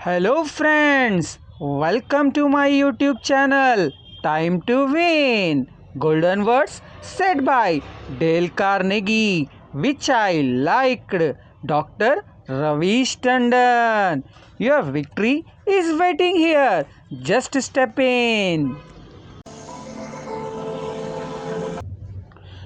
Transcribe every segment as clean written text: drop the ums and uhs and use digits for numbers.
Hello friends, welcome to my YouTube channel. Time to win. Golden words said by Dale Carnegie, which I liked. Dr. Ravish Tandon. Your victory is waiting here. Just step in.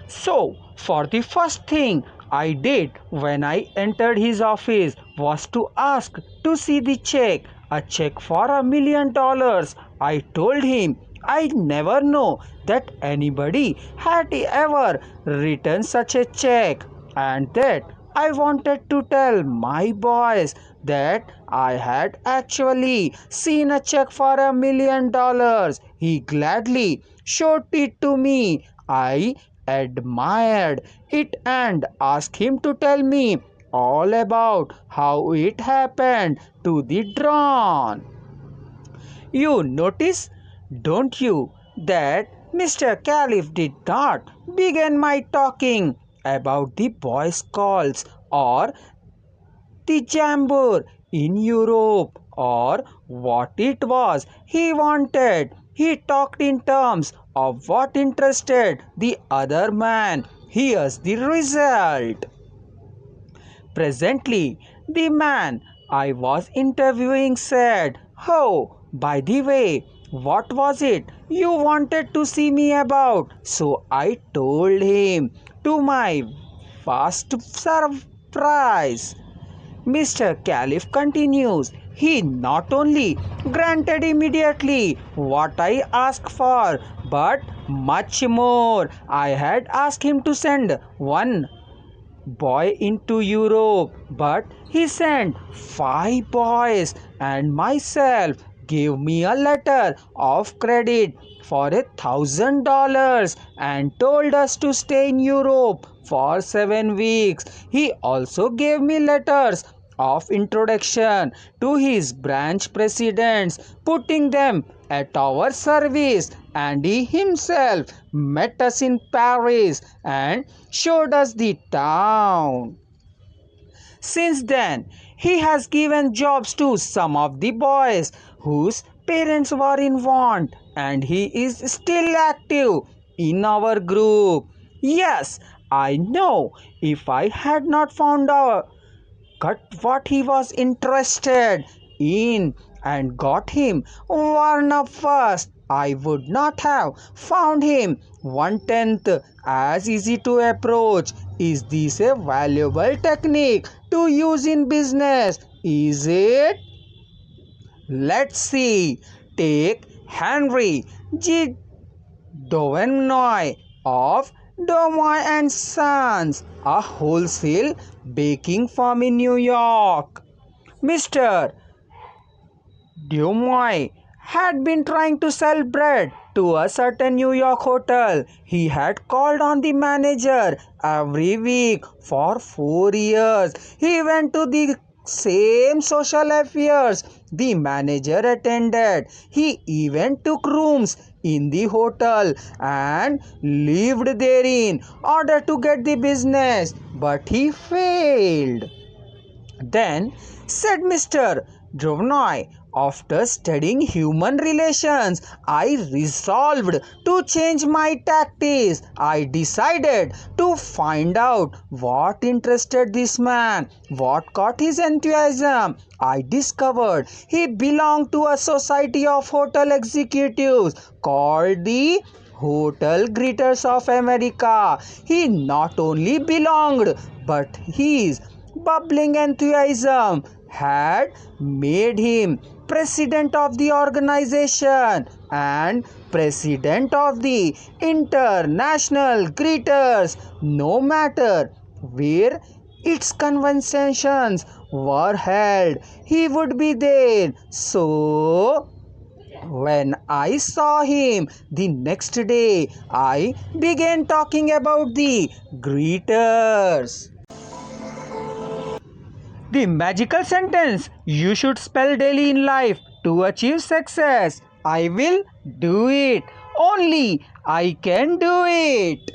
So, for the first thing I did when I entered his office was to ask to see the check, a check for $1 million. I told him I never know that anybody had ever written such a check, and that I wanted to tell my boys that I had actually seen a check for $1 million. He gladly showed it to me. I admired it and asked him to tell me all about how it happened to the drone. You notice, don't you, that Mr. Caliph did not begin my talking about the boys' calls or the jambour in Europe or what it was he wanted. He talked in terms of what interested the other man. Here's the result. Presently, the man I was interviewing said, "Oh, by the way, what was it you wanted to see me about?" So I told him, to my vast surprise. Mr. Caliph continues, he not only granted immediately what I asked for, but much more. I had asked him to send one boy into Europe, but he sent 5 boys, and myself gave me a letter of credit for $1,000 and told us to stay in Europe for 7 weeks. He also gave me letters of introduction to his branch presidents, putting them at our service, and he himself met us in Paris and showed us the town. Since then, he has given jobs to some of the boys whose parents were in want, and he is still active in our group. Yes, I know, if I had not found out what he was interested in and got him warmed up first, I would not have found him 1/10 as easy to approach. Is this a valuable technique to use in business? Is it? Let's see. Take Henry G. Dovenoy of Domoy and Sons, a wholesale baking firm in New York. Mr. Domoy had been trying to sell bread to a certain New York hotel. He had called on the manager every week for 4 years. He went to the same social affairs the manager attended. He even took rooms in the hotel and lived there in order to get the business, but he failed. Then said Mr. Drovnoy, after studying human relations, I resolved to change my tactics. I decided to find out what interested this man, what caught his enthusiasm. I discovered he belonged to a society of hotel executives called the Hotel Greeters of America. He not only belonged, but his bubbling enthusiasm had made him president of the organization and president of the International Greeters. No matter where its conventions were held, he would be there. So when I saw him the next day, I began talking about the greeters. The magical sentence you should spell daily in life to achieve success. I will do it. Only I can do it.